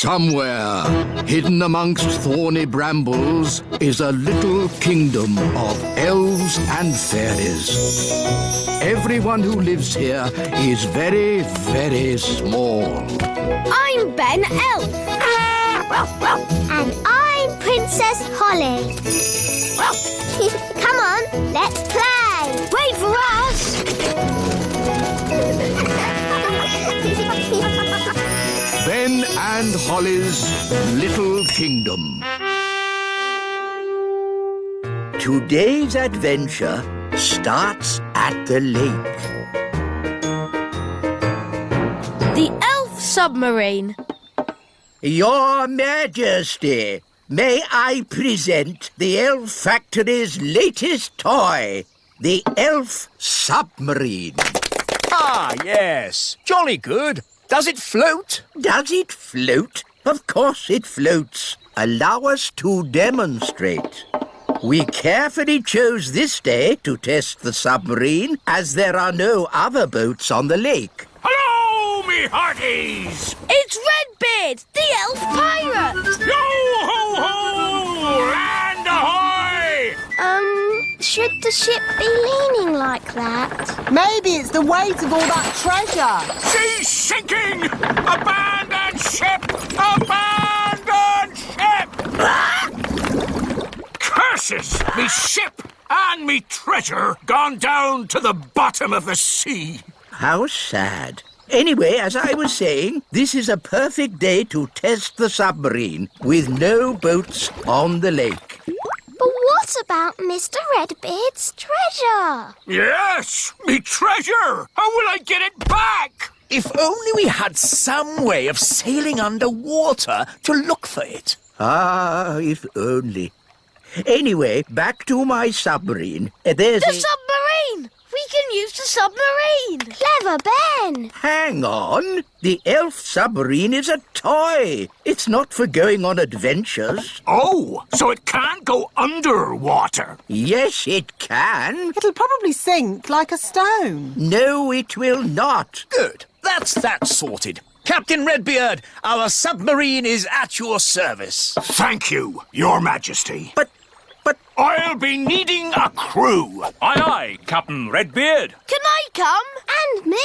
Somewhere, hidden amongst thorny brambles, is a little kingdom of elves and fairies. Everyone who lives here is very, very small. I'm Ben Elf. And I'm Princess Holly. Come on, let's play. Wait for us! Ben and Holly's Little Kingdom. Today's adventure starts at the lake. The Elf Submarine. Your Majesty, may I present the Elf Factory's latest toy, the Elf Submarine. Ah, yes. Jolly good. Does it float? Does it float? Of course it floats. Allow us to demonstrate. We carefully chose this day to test the submarine, as there are no other boats on the lake. Hello, me hearties! It's Redbeard, the elf pirate! Yo-ho-ho! Land ahoy! Should the ship be leaning like that? Maybe it's the weight of all that treasure. She's sinking! Abandon ship! Abandon ship! Curses! Me ship and me treasure gone down to the bottom of the sea. How sad. Anyway, as I was saying, this is a perfect day to test the submarine with no boats on the lake. But what about Mr. Redbeard's treasure? Yes, me treasure! How will I get it back? If only we had some way of sailing underwater to look for it. Ah, if only. Anyway, back to my submarine. There's The submarine! We can use the submarine! Clever Ben! Hang on. The elf submarine is a toy. It's not for going on adventures. Oh, so it can't go underwater. Yes, it can. It'll probably sink like a stone. No, it will not. Good. That's that sorted. Captain Redbeard, our submarine is at your service. Thank you, Your Majesty. But I'll be needing a crew. Aye, aye, Captain Redbeard. Can I come? And me!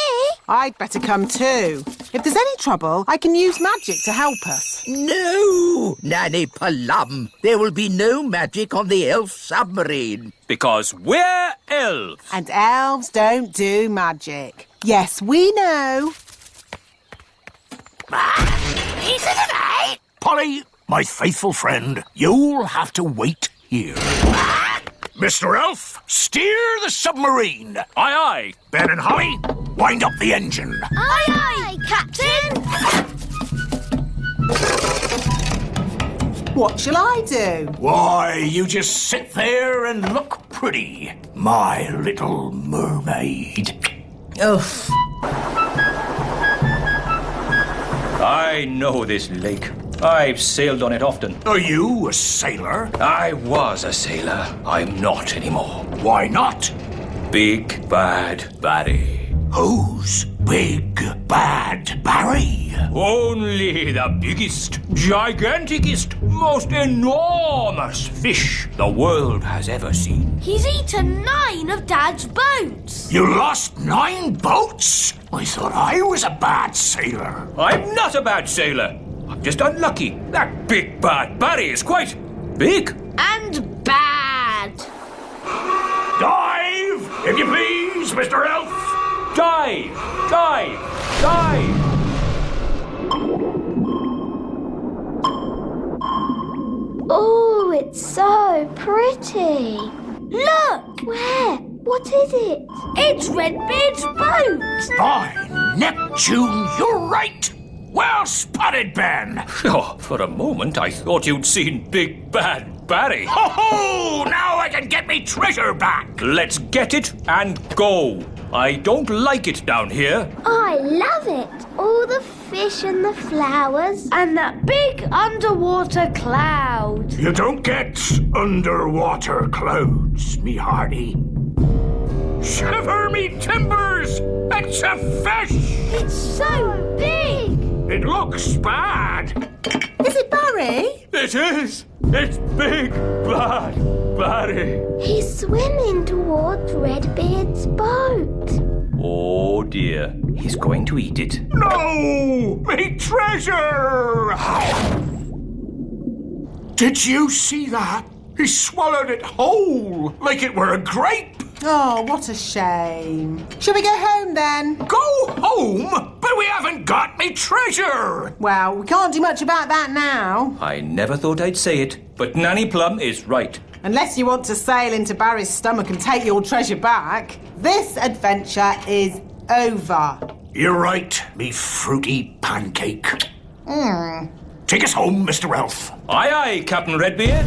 I'd better come too. If there's any trouble, I can use magic to help us. no, Nanny Plum. There will be no magic on the elf submarine. Because we're elves. And elves don't do magic. Yes, we know. Isn't it right? Polly, my faithful friend, you'll have to wait here. Mr. Elf, steer the submarine. Aye, aye. Ben and Holly, wind up the engine. Aye, aye, Captain! What shall I do? Why, you just sit there and look pretty, my little mermaid. Ugh. I know this lake. I've sailed on it often. Are you a sailor? I was a sailor. I'm not anymore. Why not? Big Bad Barry. Who's Big Bad Barry? Only the biggest, giganticest, most enormous fish the world has ever seen. He's eaten 9 of Dad's boats. You lost 9 boats? I thought I was a bad sailor. I'm not a bad sailor. I'm just unlucky. That Big Bad Barry is quite big. And bad. Dive, if you please, Mr. Elf. Dive! Dive! Dive! Oh, it's so pretty. Look! Where? What is it? It's Redbeard's boat. By Neptune, you're right. Well spotted, Ben. Oh, for a moment I thought you'd seen Big Bad Barry. Ho ho! Now I can get me treasure back. Let's get it and go. I don't like it down here. I love it. All the fish and the flowers. And that big underwater cloud. You don't get underwater clouds, me hearty. Shiver me timbers! It's a fish! It's so big. It looks bad. Is it Barry? It is! It's Big Bad Barry! He's swimming towards Redbeard's boat. Oh dear, he's going to eat it. No! Me treasure! Did you see that? He swallowed it whole, like it were a grape. Oh, what a shame. Shall we go home then? Go home? But we haven't got me treasure. Well, we can't do much about that now. I never thought I'd say it, but Nanny Plum is right. Unless you want to sail into Barry's stomach and take your treasure back, this adventure is over. You're right, me fruity pancake. Take us home, Mr. Elf. Aye, aye, Captain Redbeard.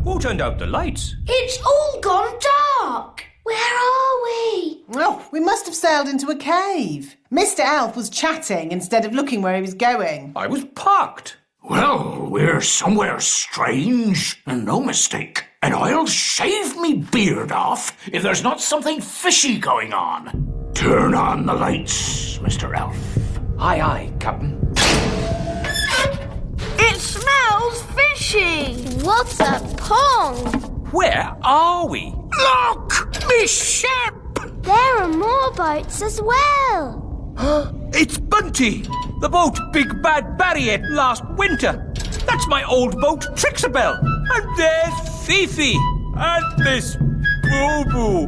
Who turned out the lights? It's all gone dark. Where are we? Oh, we must have sailed into a cave. Mr. Elf was chatting instead of looking where he was going. I was parked. Well, we're somewhere strange, and no mistake. And I'll shave me beard off if there's not something fishy going on. Turn on the lights, Mr. Elf. Aye, aye, Captain. It smells fishy. What a pong! Where are we? Look! Me ship! There are more boats as well. It's Bunty! The boat Big Bad Barry ate last winter. That's my old boat, Trixabel. And there's Fifi. And this Boo-Boo.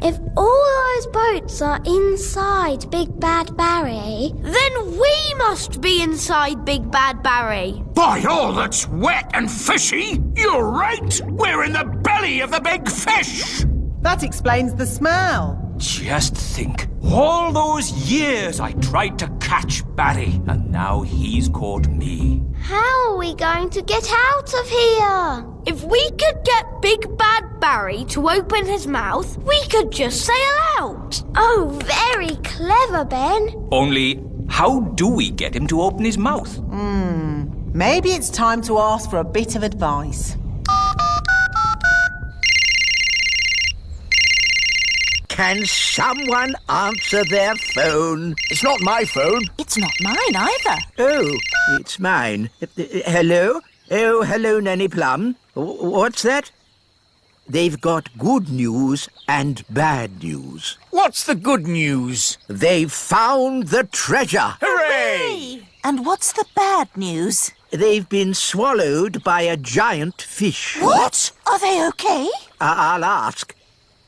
If all those boats are inside Big Bad Barry, Then we must be inside Big Bad Barry. By all that's wet and fishy, you're right! We're in the belly of the big fish! That explains the smell. Just think. All those years I tried to catch Barry, and now he's caught me. how are we going to get out of here? If we could get Big Bad Barry to open his mouth, we could just sail out. Oh, very clever, Ben. Only, how do we get him to open his mouth? Maybe it's time to ask for a bit of advice. Can someone answer their phone? It's not my phone. It's not mine either. Oh, it's mine. Hello? Oh, hello, Nanny Plum. What's that? They've got good news and bad news. What's the good news? They've found the treasure. Hooray! And what's the bad news? They've been swallowed by a giant fish. What? Are they okay? I'll ask.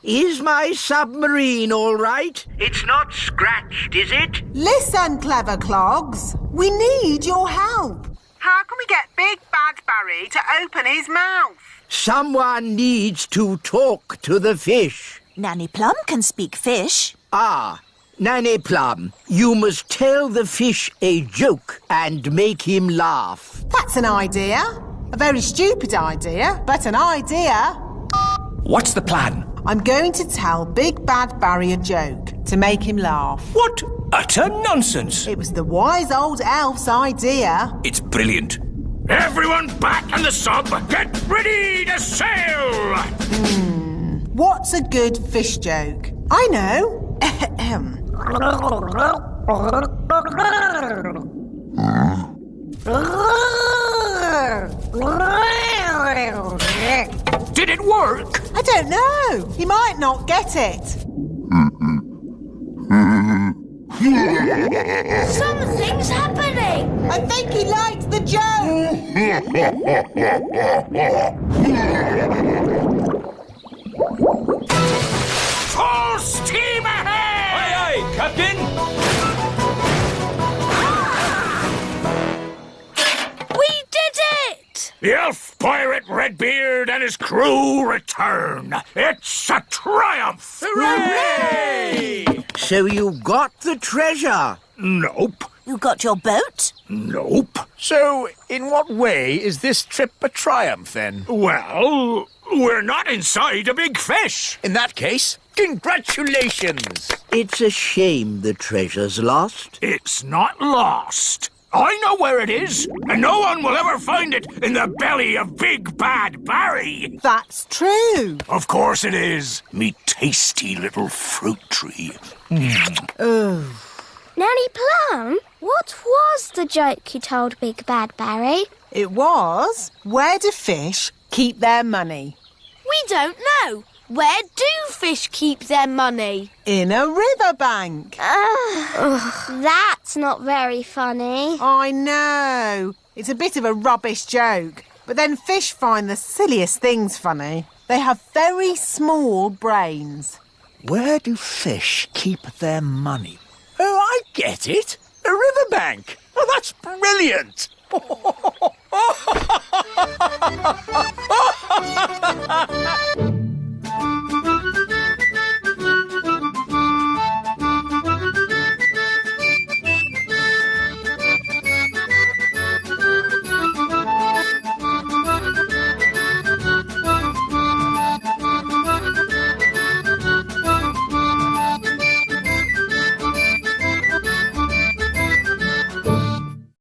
Is my submarine all right? It's not scratched, is it? Listen, clever clogs. We need your help. How can we get Big Bad Barry to open his mouth? Someone needs to talk to the fish. Nanny Plum can speak fish. Ah, Nanny Plum, you must tell the fish a joke and make him laugh. That's an idea. A very stupid idea, but an idea. What's the plan? I'm going to tell Big Bad Barry a joke to make him laugh. What utter nonsense! It was the wise old elf's idea. It's brilliant. Everyone back in the sub! Get ready to sail! What's a good fish joke? I know. Did it work? I don't know. He might not get it. Something's happening. I think he likes the joke. Full steam ahead! Aye, aye, Captain! We did it! The elf pirate Redbeard and his crew return. It's a triumph! Hooray! So you got the treasure? Nope. You got your boat? Nope. So, in what way is this trip a triumph, then? Well, we're not inside a big fish. In that case, congratulations! It's a shame the treasure's lost. It's not lost. I know where it is, and no one will ever find it in the belly of Big Bad Barry. That's true. Of course it is, me tasty little fruit tree. Nanny Plum, What was the joke you told Big Bad Barry? It was, where do fish keep their money? We don't know. Where do fish keep their money? In a riverbank. That's not very funny. I know. It's a bit of a rubbish joke. But then fish find the silliest things funny. They have very small brains. Where do fish keep their money? Oh, I get it. A riverbank. Oh, that's brilliant.